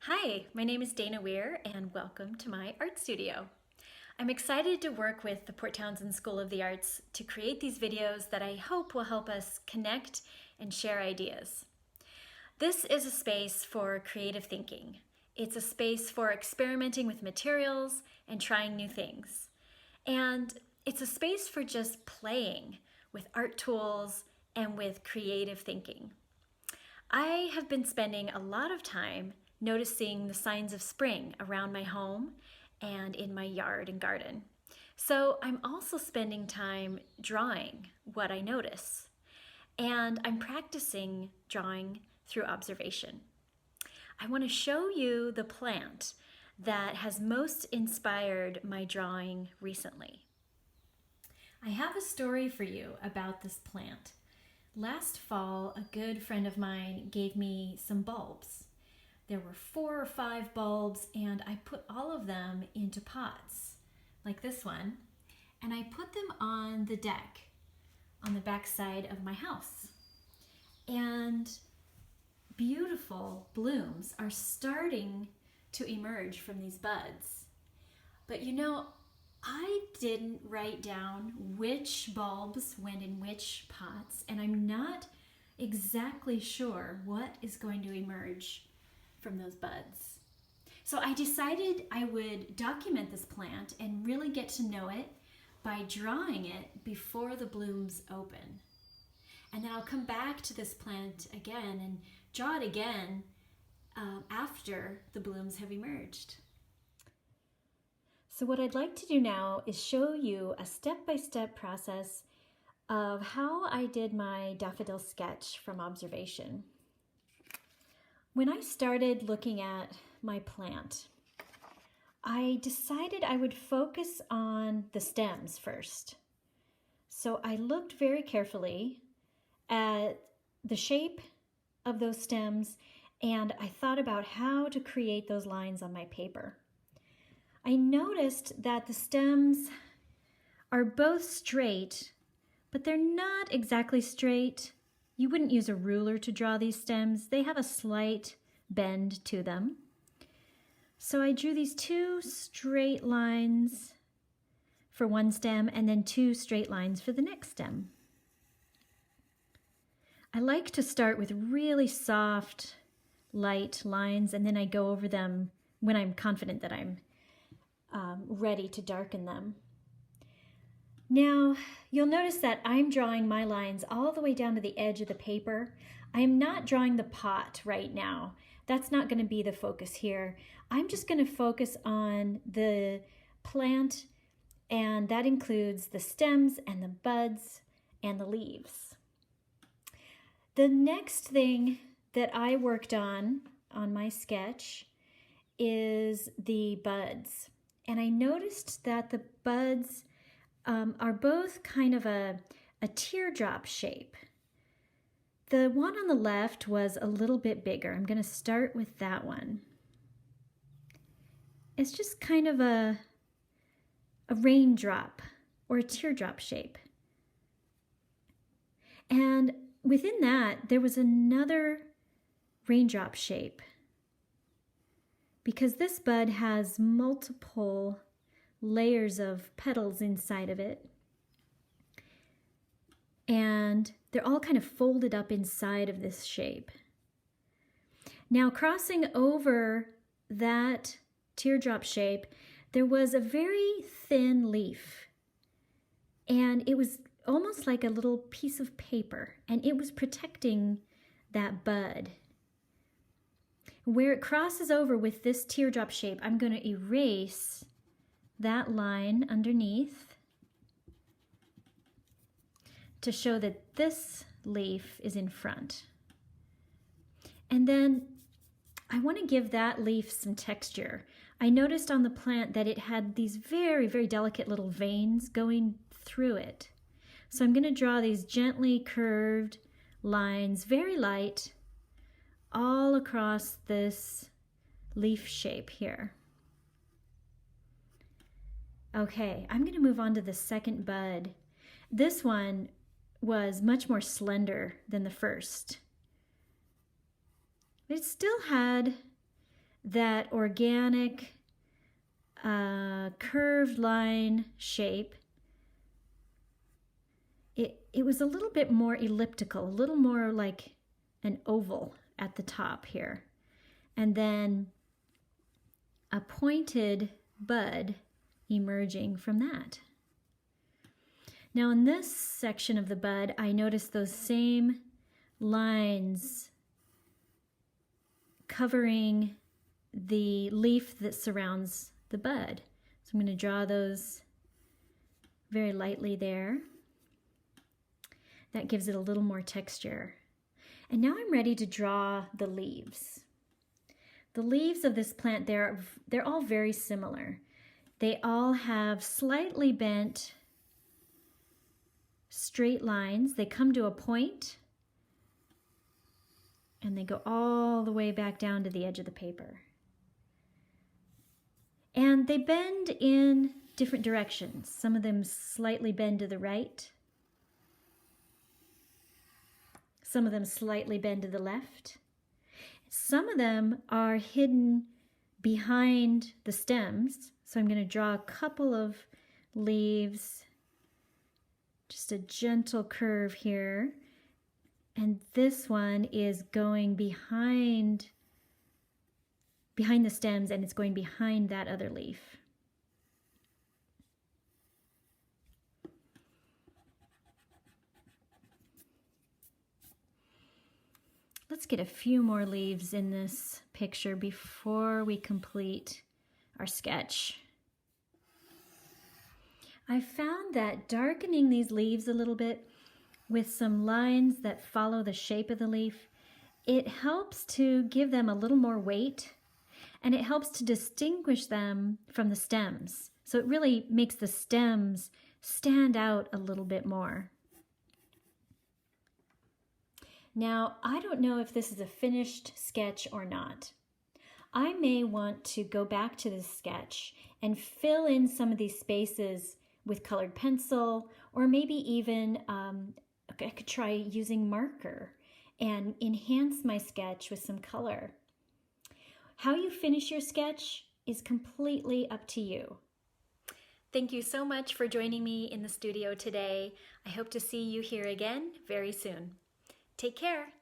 Hi, my name is Dana Weir and welcome to my art studio. I'm excited to work with the Townsend School of the Arts to create these videos that I hope will help us connect and share ideas. This is a space for creative thinking. It's a space for experimenting with materials and trying new things. And it's a space for just playing with art tools and with creative thinking. I have been spending a lot of time noticing the signs of spring around my home and in my yard and garden. So I'm also spending time drawing what I notice. And I'm practicing drawing through observation. I want to show you the plant that has most inspired my drawing recently. I have a story for you about this plant. Last fall, a good friend of mine gave me some bulbs. There were 4 or 5 bulbs, and I put all of them into pots, like this one, and I put them on the deck on the back side of my house. And beautiful blooms are starting to emerge from these buds. But you know, I didn't write down which bulbs went in which pots, and I'm not exactly sure what is going to emerge from those buds. So I decided I would document this plant and really get to know it by drawing it before the blooms open. And then I'll come back to this plant again and draw it again after the blooms have emerged. So what I'd like to do now is show you a step-by-step process of how I did my daffodil sketch from observation. When I started looking at my plant, I decided I would focus on the stems first. So I looked very carefully at the shape of those stems, and I thought about how to create those lines on my paper. I noticed that the stems are both straight, but they're not exactly straight. You wouldn't use a ruler to draw these stems. They have a slight bend to them. So I drew these 2 straight lines for one stem and then 2 straight lines for the next stem. I like to start with really soft, light lines, and then I go over them when I'm confident that I'm ready to darken them. Now, you'll notice that I'm drawing my lines all the way down to the edge of the paper. I am not drawing the pot right now. That's not going to be the focus here. I'm just going to focus on the plant, and that includes the stems and the buds and the leaves. The next thing that I worked on my sketch is the buds. And I noticed that the buds are both kind of a teardrop shape. The one on the left was a little bit bigger. I'm going to start with that one. It's just kind of a raindrop or a teardrop shape. And within that, there was another raindrop shape, because this bud has multiple layers of petals inside of it. And they're all kind of folded up inside of this shape. Now, crossing over that teardrop shape, there was a very thin leaf. And it was almost like a little piece of paper, and it was protecting that bud. Where it crosses over with this teardrop shape, I'm going to erase that line underneath to show that this leaf is in front. And then I want to give that leaf some texture. I noticed on the plant that it had these very, very delicate little veins going through it. So I'm going to draw these gently curved lines, very light, all across this leaf shape here. Okay, I'm going to move on to the second bud. This one was much more slender than the first. It still had that organic curved line shape. It was a little bit more elliptical, a little more like an oval at the top here. And then a pointed bud emerging from that. Now in this section of the bud, I noticed those same lines covering the leaf that surrounds the bud. So I'm going to draw those very lightly there. That gives it a little more texture. And now I'm ready to draw the leaves. The leaves of this plant, they're all very similar. They all have slightly bent straight lines. They come to a point and they go all the way back down to the edge of the paper. And they bend in different directions. Some of them slightly bend to the right. Some of them slightly bend to the left. Some of them are hidden behind the stems. So I'm going to draw a couple of leaves, just a gentle curve here. And this one is going behind the stems, and it's going behind that other leaf. Let's get a few more leaves in this picture before we complete our sketch. I found that darkening these leaves a little bit with some lines that follow the shape of the leaf, it helps to give them a little more weight, and it helps to distinguish them from the stems. So it really makes the stems stand out a little bit more. Now, I don't know if this is a finished sketch or not. I may want to go back to this sketch and fill in some of these spaces with colored pencil, or maybe even I could try using marker and enhance my sketch with some color. How you finish your sketch is completely up to you. Thank you so much for joining me in the studio today. I hope to see you here again very soon. Take care.